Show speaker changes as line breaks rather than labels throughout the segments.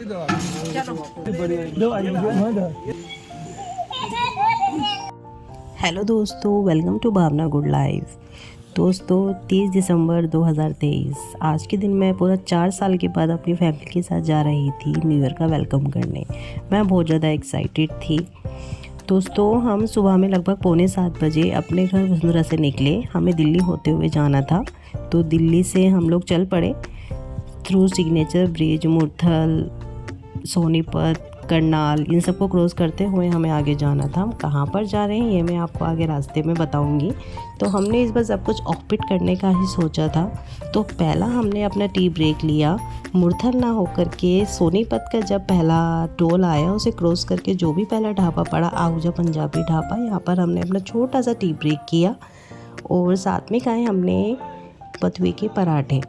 Hello दोस्तों, welcome to Bhavna good life. दोस्तों 30 दिसंबर 2023 आज के दिन मैं पूरा 4 साल के बाद अपनी फैमिली के साथ जा रही थी न्यू ईयर का वेलकम करने। मैं बहुत ज़्यादा एक्साइटेड थी। दोस्तों हम सुबह में लगभग 6:45 बजे अपने घर वसुंधरा से निकले। हमें दिल्ली होते हुए जाना था, तो दिल्ली से हम लोग चल पड़े थ्रू सिग्नेचर ब्रिज, मुरथल, सोनीपत, करनाल, इन सबको क्रॉस करते हुए हमें आगे जाना था। हम कहाँ पर जा रहे हैं ये मैं आपको आगे रास्ते में बताऊंगी। तो हमने इस बार सब कुछ ऑफबिट करने का ही सोचा था। तो पहला हमने अपना टी ब्रेक लिया। मुरथल ना होकर के सोनीपत का जब पहला टोल आया उसे क्रॉस करके जो भी पहला ढाबा पड़ा आहूजा पंजाबी ढाबा, यहाँ पर हमने अपना छोटा सा टी ब्रेक किया और साथ में खाए हमने बथुए के पराठे।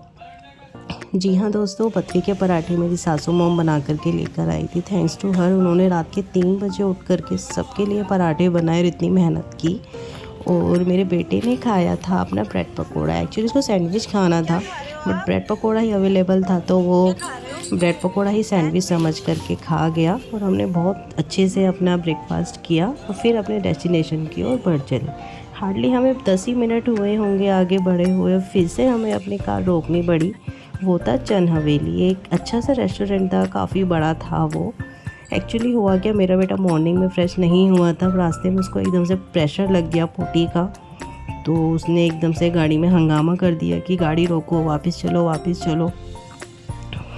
जी हाँ दोस्तों, बथुए के पराठे मेरी सासू मॉम बना करके लेकर आई थी। थैंक्स टू हर, उन्होंने रात के 3 बजे उठ करके सबके लिए पराठे बनाए और इतनी मेहनत की। और मेरे बेटे ने खाया था अपना ब्रेड पकोड़ा। एक्चुअली उसको सैंडविच खाना था but bread pakora he available था, तो वो ब्रेड पकोड़ा ही सैंडविच समझ करके खा गया। और हमने बहुत अच्छे से अपना ब्रेकफास्ट किया और फिर अपने डेस्टिनेशन की ओर बढ़ चले। हार्डली हमें 10 ही मिनट हुए होंगे आगे बढ़े हुए, फिर से हमें अपनी कार रोकनी पड़ी। वो था चन हवेली, एक अच्छा सा रेस्टोरेंट था, काफ़ी बड़ा था वो। एक्चुअली हुआ क्या, मेरा बेटा मॉर्निंग में फ्रेश नहीं हुआ था, रास्ते में उसको एकदम से प्रेशर लग गया पोटी का। तो उसने एकदम से गाड़ी में हंगामा कर दिया कि गाड़ी रोको, वापस चलो वापस चलो।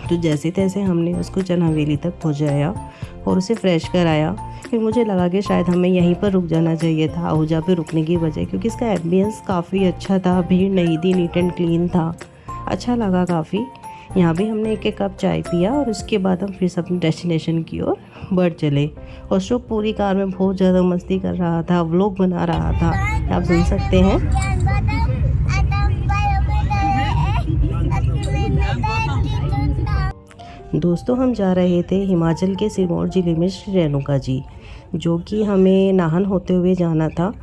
तो जैसे तैसे हमने उसको चन हवेली तक पहुँचाया और उसे फ्रेश कराया। फिर मुझे लगा कि शायद हमें यहीं पर रुक जाना चाहिए था आहूजा पे रुकने की वजह, क्योंकि इसका एम्बियंस काफ़ी अच्छा था, भीड़ नहीं थी, नीट एंड क्लीन था, अच्छा लगा काफ़ी। यहाँ भी हमने एक कप चाय पिया और उसके बाद हम फिर से अपने डेस्टिनेशन की ओर बढ़ चले। और शुभ पूरी कार में बहुत ज़्यादा मस्ती कर रहा था, व्लॉग बना रहा था, आप सुन सकते हैं। दोस्तों हम जा रहे थे हिमाचल के सिरमौर जिले में श्री रेणुका जी, जो कि हमें नाहन होते हुए जाना था।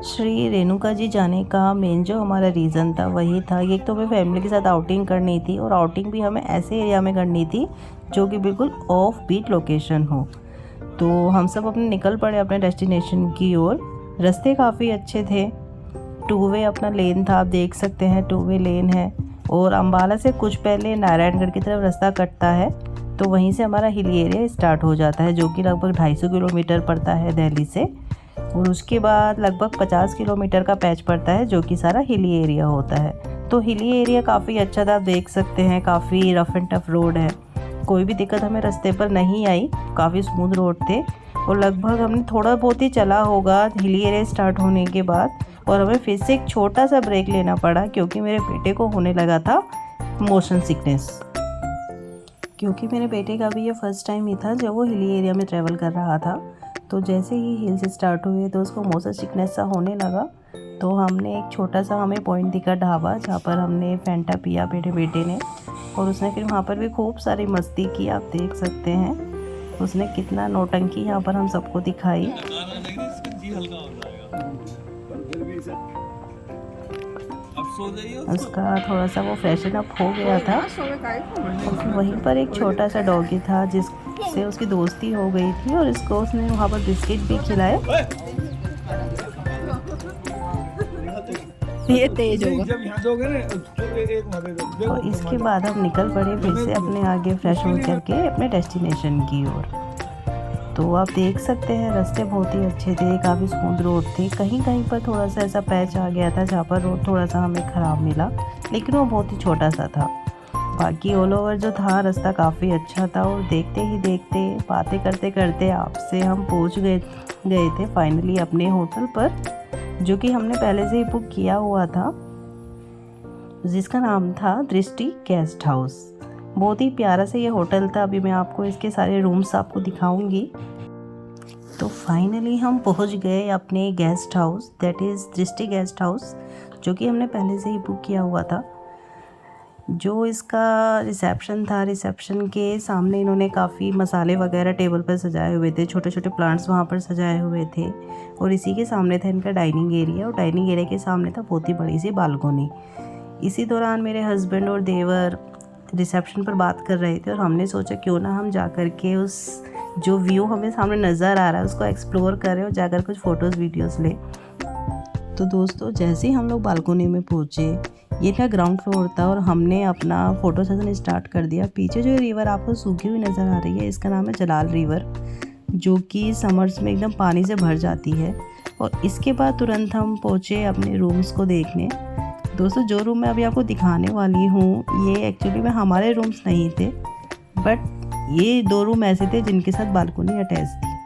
श्री रेणुका जी जाने का मेन जो हमारा रीज़न था वही था, एक तो हमें फैमिली के साथ आउटिंग करनी थी और आउटिंग भी हमें ऐसे एरिया में करनी थी जो कि बिल्कुल ऑफ बीट लोकेशन हो। तो हम सब अपने निकल पड़े अपने डेस्टिनेशन की ओर। रास्ते काफ़ी अच्छे थे, 2 वे अपना लेन था, आप देख सकते हैं 2 वे लेन है। और अम्बाला से कुछ पहले नारायणगढ़ की तरफ रास्ता कटता है, तो वहीं से हमारा हिली एरिया स्टार्ट हो जाता है, जो कि लगभग 250 किलोमीटर पड़ता है दिल्ली से। और उसके बाद लगभग 50 किलोमीटर का पैच पड़ता है, जो कि सारा हिली एरिया होता है। तो हिली एरिया काफ़ी अच्छा था, आप देख सकते हैं, काफ़ी रफ एंड टफ रोड है, कोई भी दिक्कत हमें रास्ते पर नहीं आई, काफ़ी स्मूथ रोड थे। और लगभग हमने थोड़ा बहुत ही चला होगा हिली एरिया स्टार्ट होने के बाद, और हमें फिर से एक छोटा सा ब्रेक लेना पड़ा क्योंकि मेरे बेटे को होने लगा था मोशन सिकनेस। क्योंकि मेरे बेटे का भी ये फर्स्ट टाइम ही था जब वो हिली एरिया में ट्रैवल कर रहा था। तो जैसे ही हिल्स स्टार्ट हुए तो उसको मोशन सिकनेस सा होने लगा। तो हमने एक छोटा सा हमें पॉइंट दिखा ढाबा, जहाँ पर हमने फैंटा पिया मेरे बेटे ने, और उसने फिर वहाँ पर भी खूब सारी मस्ती की, आप देख सकते हैं उसने कितना नौटंकी यहाँ पर हम सबको दिखाई। उसका थोड़ा सा वो फ्रेशन अप हो गया था और फिर वहीं पर एक छोटा सा डॉगी था जिससे उसकी दोस्ती हो गई थी और इसको उसने वहाँ पर बिस्किट भी खिलाए। ये तेज होगा। और इसके बाद हम निकल पड़े फिर से अपने आगे फ्रेश हो करके अपने डेस्टिनेशन की ओर। तो आप देख सकते हैं रास्ते बहुत ही अच्छे थे, काफ़ी स्मूथ रोड थे। कहीं कहीं पर थोड़ा सा ऐसा पैच आ गया था जहाँ पर रोड थोड़ा सा हमें ख़राब मिला, लेकिन वो बहुत ही छोटा सा था। बाकी ऑल ओवर जो था रास्ता काफ़ी अच्छा था। और देखते ही देखते बातें करते करते आपसे हम पहुँच गए थे फाइनली अपने होटल पर, जो कि हमने पहले से ही बुक किया हुआ था, जिसका नाम था दृष्टि गेस्ट हाउस। बहुत ही प्यारा सा ये होटल था। अभी मैं आपको इसके सारे रूम्स आपको दिखाऊंगी। तो फाइनली हम पहुंच गए अपने गेस्ट हाउस, दैट इज़ दृष्टि गेस्ट हाउस, जो कि हमने पहले से ही बुक किया हुआ था। जो इसका रिसेप्शन था, रिसेप्शन के सामने इन्होंने काफ़ी मसाले वगैरह टेबल पर सजाए हुए थे, छोटे छोटे प्लांट्स वहाँ पर सजाए हुए थे। और इसी के सामने था इनका डाइनिंग एरिया, और डाइनिंग एरिया के सामने था बहुत ही बड़ी सी बालकोनी। इसी दौरान मेरे हस्बैंड और देवर रिसेप्शन पर बात कर रहे थे और हमने सोचा क्यों ना हम जा कर के उस जो व्यू हमें सामने नज़र आ रहा है उसको एक्सप्लोर करें और जाकर कुछ फ़ोटोज़ वीडियोज़ लें। तो दोस्तों जैसे ही हम लोग बालकोनी में पहुँचे, ये क्या ग्राउंड फ्लोर था और हमने अपना फ़ोटो सेशन स्टार्ट कर दिया। पीछे जो रिवर आपको सूखी हुई नज़र आ रही है, इसका नाम है जलाल रिवर, जो कि समर्स में एकदम पानी से भर जाती है। और इसके बाद तुरंत हम पहुँचे अपने रूम्स को देखने। दोस्तों जो रूम मैं अभी आपको दिखाने वाली हूँ, ये एक्चुअली में हमारे रूम्स नहीं थे, बट ये 2 रूम ऐसे थे जिनके साथ बालकोनी अटैच थी।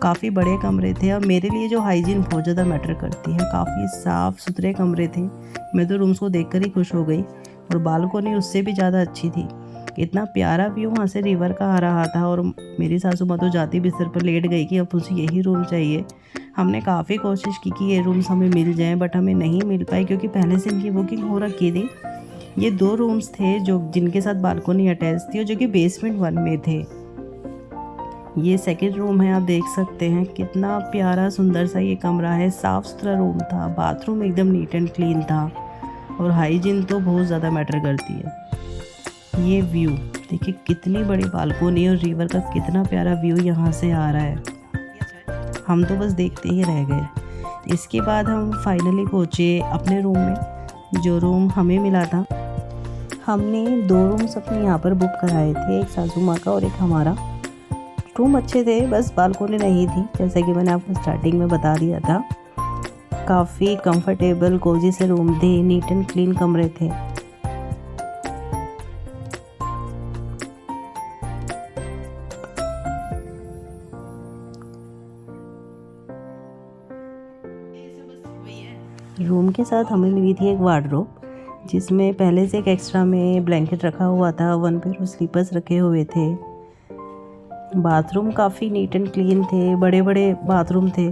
काफ़ी बड़े कमरे थे और मेरे लिए जो हाइजीन बहुत ज़्यादा मैटर करती है, काफ़ी साफ़ सुथरे कमरे थे। मैं तो रूम्स को देखकर ही खुश हो गई और बालकोनी उससे भी ज़्यादा अच्छी थी। इतना प्यारा व्यू वहाँ से रिवर का आ रहा था और मेरी सासू माँ तो जाती बिस्तर पर लेट गई कि अब उसे यही रूम चाहिए। हमने काफ़ी कोशिश की कि ये रूम्स हमें मिल जाएं, बट हमें नहीं मिल पाई क्योंकि पहले से इनकी बुकिंग हो रखी थी। ये 2 रूम्स थे जो जिनके साथ बालकोनी अटैच थी और जो कि बेसमेंट 1 में थे। ये सेकंड रूम है, आप देख सकते हैं कितना प्यारा सुंदर सा ये कमरा है। साफ़ सुथरा रूम था, बाथरूम एकदम नीट एंड क्लीन था और हाइजीन तो बहुत ज़्यादा मैटर करती है। ये व्यू देखिए, कितनी बड़ी बालकोनी और रिवर का कितना प्यारा व्यू यहाँ से आ रहा है। हम तो बस देखते ही रह गए। इसके बाद हम फाइनली पहुँचे अपने रूम में, जो रूम हमें मिला था। हमने 2 रूम्स अपने यहाँ पर बुक कराए थे, एक सासू माँ का और एक हमारा। रूम अच्छे थे, बस बालकोनी नहीं थी, जैसे कि मैंने आपको स्टार्टिंग में बता दिया था। काफ़ी कंफर्टेबल कोजी से रूम थे, नीट एंड क्लीन कमरे थे। रूम के साथ हमें मिली थी एक वार्डरोब, जिसमें पहले से एक एक्स्ट्रा में ब्लैंकेट रखा हुआ था, 1 पेयर स्लीपर्स रखे हुए थे। बाथरूम काफ़ी नीट एंड क्लीन थे, बड़े बड़े बाथरूम थे।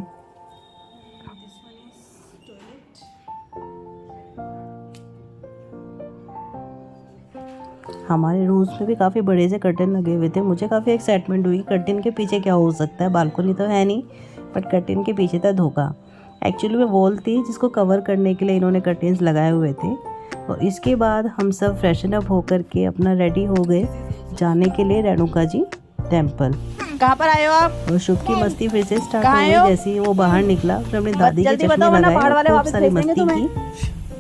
हमारे रूम्स में भी काफ़ी बड़े से कर्टन लगे हुए थे। मुझे काफ़ी एक्साइटमेंट हुई, कर्टन के पीछे क्या हो सकता है, बालकनी तो है नहीं, बट कर्टन के पीछे था धोखा। एक्चुअली में वॉल थी जिसको कवर करने के लिए इन्होंने कर्टन्स लगाए हुए थे। और इसके बाद हम सब फ्रेशन अप होकर के अपना रेडी हो गए जाने के लिए रेणुका जी टेम्पल।
कहाँ पर आए हो आप?
और शुभ की मस्ती फिर से स्टार्ट हो गई। जैसे ही वो बाहर निकला फिर अपनी दादी के चश्मे लगाए, खूब सारी मस्ती की।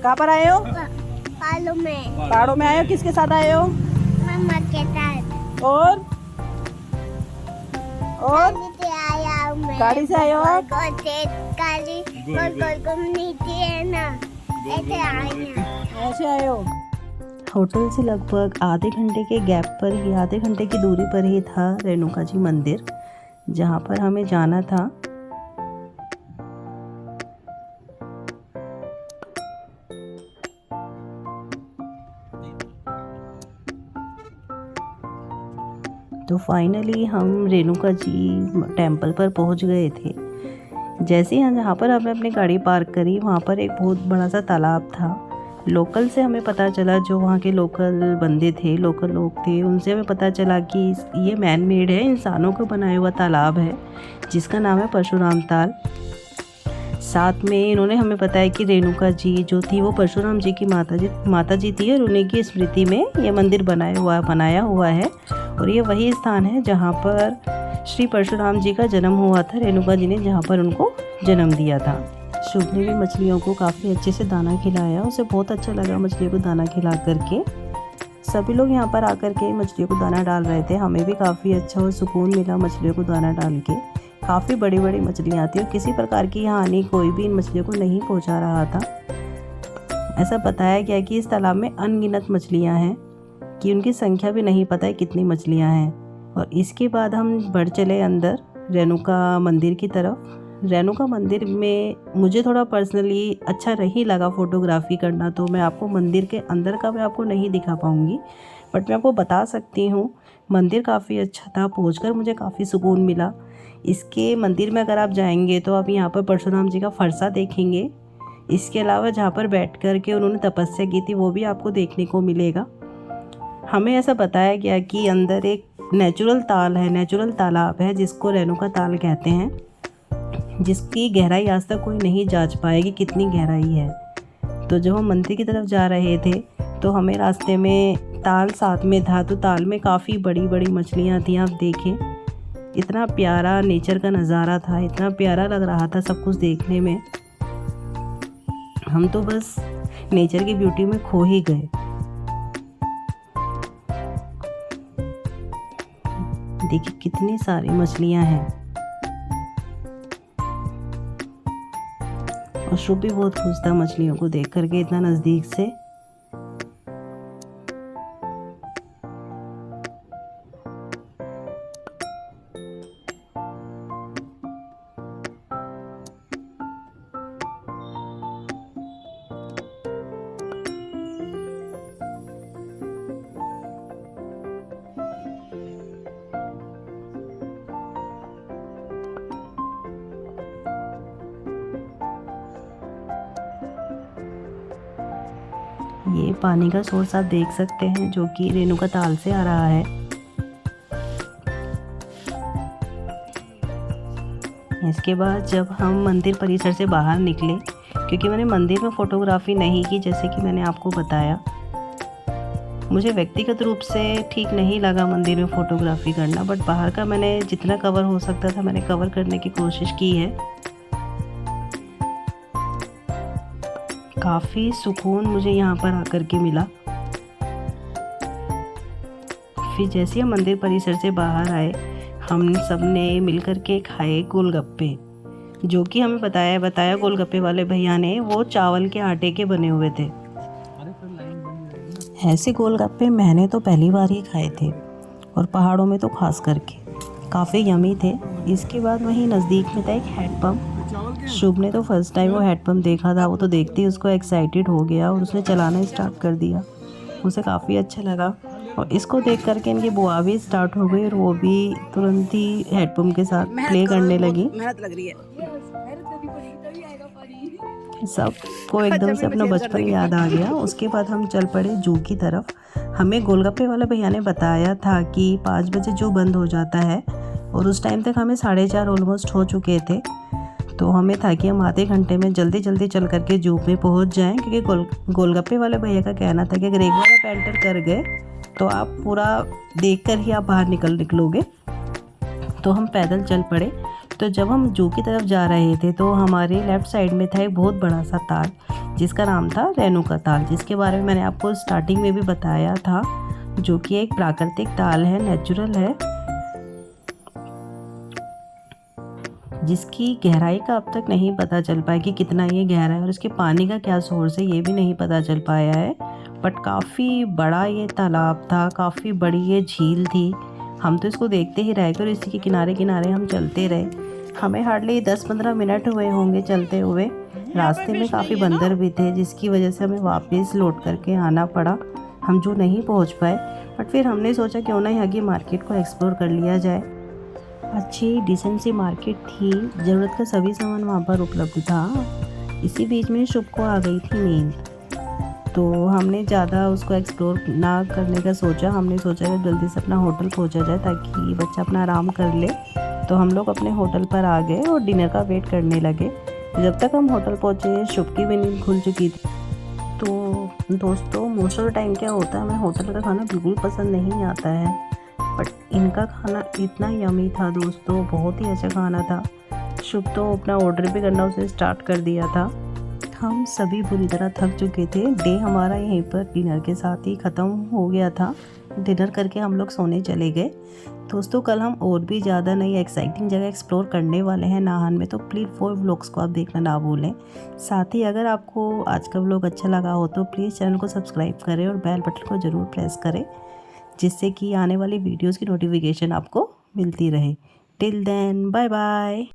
कहाँ पर आए हो?
पहाड़ों में।
पहाड़ों में आए हो? किसके साथ आए हो?
मम्मा के साथ।
और
गाड़ी से आया हूँ मैं।
गाड़ी से आए हो आप?
गाड़ी गोल घूमती है ना, ऐसे आए हैं।
ऐसे आए हो?
होटल से लगभग आधे घंटे के गैप पर ही, आधे घंटे की दूरी पर ही था रेणुका जी मंदिर, जहाँ पर हमें जाना था। तो फाइनली हम रेणुका जी टेम्पल पर पहुँच गए थे। जैसे ही जहाँ पर हमने अपनी गाड़ी पार्क करी, वहाँ पर एक बहुत बड़ा सा तालाब था। लोकल से हमें पता चला, जो वहाँ के लोकल बंदे थे, लोकल लोग थे, उनसे हमें पता चला कि ये मैन मेड है, इंसानों का बनाया हुआ तालाब है, जिसका नाम है परशुराम ताल। साथ में इन्होंने हमें बताया कि रेणुका जी जो थी वो परशुराम जी की माता जी थी और उन्हीं की स्मृति में ये मंदिर बनाया हुआ है। और ये वही स्थान है जहाँ पर श्री परशुराम जी का जन्म हुआ था, रेणुका जी ने जहाँ पर उनको जन्म दिया था। शुभ ने भी मछलियों को काफ़ी अच्छे से दाना खिलाया, उसे बहुत अच्छा लगा मछलियों को दाना खिला करके। सभी लोग यहाँ पर आकर के मछलियों को दाना डाल रहे थे, हमें भी काफ़ी अच्छा और सुकून मिला मछलियों को दाना डाल के। काफ़ी बड़ी बड़ी मछलियाँ थी और किसी प्रकार की हानि कोई भी इन मछलियों को नहीं पहुँचा रहा था। ऐसा बताया गया कि इस तालाब में अनगिनत मछलियाँ हैं, कि उनकी संख्या भी नहीं पता है कितनी मछलियाँ हैं। और इसके बाद हम बढ़ चले अंदर रेणुका मंदिर की तरफ। रेणुका मंदिर में मुझे थोड़ा पर्सनली अच्छा नहीं लगा फ़ोटोग्राफी करना, तो मैं आपको मंदिर के अंदर का मैं आपको नहीं दिखा पाऊँगी, बट मैं आपको बता सकती हूँ मंदिर काफ़ी अच्छा था। पहुँचकर मुझे काफ़ी सुकून मिला। इसके मंदिर में अगर आप जाएंगे तो आप यहाँ पर परशुराम जी का फरसा देखेंगे। इसके अलावा जहाँ पर बैठ कर के उन्होंने तपस्या की थी वो भी आपको देखने को मिलेगा। हमें ऐसा बताया गया कि अंदर एक नेचुरल तालाब है जिसको रेणुका ताल कहते हैं, जिसकी गहराई आज तक कोई नहीं जांच पाएगी कितनी गहराई है। तो जब हम मंदिर की तरफ जा रहे थे तो हमें रास्ते में ताल साथ में था, तो ताल में काफ़ी बड़ी बड़ी मछलियाँ थी। आप देखें, इतना प्यारा नेचर का नज़ारा था, इतना प्यारा लग रहा था सब कुछ देखने में। हम तो बस नेचर की ब्यूटी में खो ही गए। देखिए कितनी सारी मछलियां हैं, और शुभ भी बहुत खुश था मछलियों को देख करके इतना नज़दीक से। ये पानी का सोर्स आप देख सकते हैं, जो कि रेणुका ताल से आ रहा है। इसके बाद जब हम मंदिर परिसर से बाहर निकले, क्योंकि मैंने मंदिर में फ़ोटोग्राफी नहीं की, जैसे कि मैंने आपको बताया, मुझे व्यक्तिगत रूप से ठीक नहीं लगा मंदिर में फ़ोटोग्राफी करना, बट बाहर का मैंने जितना कवर हो सकता था मैंने कवर करने की कोशिश की है। काफ़ी सुकून मुझे यहाँ पर आकर के मिला। फिर जैसे हम मंदिर परिसर से बाहर आए, हम सब ने मिलकर के खाए गोलगप्पे, जो कि हमें बताया गोलगप्पे वाले भैया ने, वो चावल के आटे के बने हुए थे। ऐसे गोलगप्पे मैंने तो पहली बार ही खाए थे, और पहाड़ों में तो खास करके काफ़ी यमी थे। इसके बाद वहीं नज़दीक में था एक हैंडपम्प। शुभ ने तो फर्स्ट टाइम वो हैंडपम्प देखा था, वो तो देखते ही उसको एक्साइटेड हो गया और उसने चलाना स्टार्ट कर दिया। उसे काफ़ी अच्छा लगा, और इसको देख करके इनकी बुआ भी स्टार्ट हो गई, और वो भी तुरंत ही हैंडपम्प के साथ प्ले करने लगी।
मेहनत लग रही है।
सबको एकदम से अपना बचपन याद आ गया। उसके बाद हम चल पड़े जू की तरफ। हमें गोलगप्पे वाले भैया ने बताया था कि 5 बजे जू बंद हो जाता है, और उस टाइम तक हमें 4:30 ऑलमोस्ट हो चुके थे। तो हमें था कि हम आधे घंटे में जल्दी जल्दी चल करके जू में पहुंच जाएं, क्योंकि गोलगप्पे वाले भैया का कहना था कि अगर एक बार आप एंटर कर गए तो आप पूरा देख कर ही आप बाहर निकलोगे। तो हम पैदल चल पड़े। तो जब हम जू की तरफ जा रहे थे, तो हमारे लेफ़्ट साइड में था एक बहुत बड़ा सा ताल, जिसका नाम था रेणुका ताल, जिसके बारे में मैंने आपको स्टार्टिंग में भी बताया था, जो कि एक प्राकृतिक ताल है, नेचुरल है, जिसकी गहराई का अब तक नहीं पता चल पाया कि कितना ये गहरा है, और इसके पानी का क्या सोर्स है ये भी नहीं पता चल पाया है। बट काफ़ी बड़ा ये तालाब था, काफ़ी बड़ी ये झील थी। हम तो इसको देखते ही रह गए, और इसी के किनारे किनारे हम चलते रहे। हमें हार्डली 10-15 मिनट हुए होंगे चलते हुए। रास्ते में काफ़ी बंदर भी थे, जिसकी वजह से हमें वापस लौट करके आना पड़ा। हम जू नहीं पहुंच पाए, बट फिर हमने सोचा क्यों ना यहाँ की मार्केट को एक्सप्लोर कर लिया जाए। अच्छी डिसेंट सी मार्केट थी, ज़रूरत का सभी सामान वहाँ पर उपलब्ध था। इसी बीच में शुभ को आ गई थी नींद, तो हमने ज़्यादा उसको एक्सप्लोर ना करने का सोचा। हमने सोचा कि जल्दी से अपना होटल पहुँचा जाए, ताकि बच्चा अपना आराम कर ले। तो हम लोग अपने होटल पर आ गए और डिनर का वेट करने लगे। जब तक हम होटल पहुँचे, शुभ की भी नींद खुल चुकी थी। तो दोस्तों, मोस्ट ऑफ द टाइम क्या होता है, हमें होटल का खाना बिल्कुल पसंद नहीं आता है, बट इनका खाना इतना यमी था दोस्तों, बहुत ही अच्छा खाना था। शुभ तो अपना ऑर्डर भी करना उसे स्टार्ट कर दिया था। हम सभी बुरी तरह थक चुके थे। डे हमारा यहीं पर डिनर के साथ ही ख़त्म हो गया था। डिनर करके हम लोग सोने चले गए। दोस्तों, कल हम और भी ज़्यादा नई एक्साइटिंग जगह एक्सप्लोर करने वाले हैं नाहन में, तो प्लीज़ 4 व्लॉग्स को आप देखना ना भूलें। साथ ही अगर आपको आज का व्लॉग अच्छा लगा हो तो प्लीज़ चैनल को सब्सक्राइब करें और बेल बटन को ज़रूर प्रेस करें, जिससे कि आने वाली वीडियोज़ की नोटिफिकेशन आपको मिलती रहे। Till then, bye bye.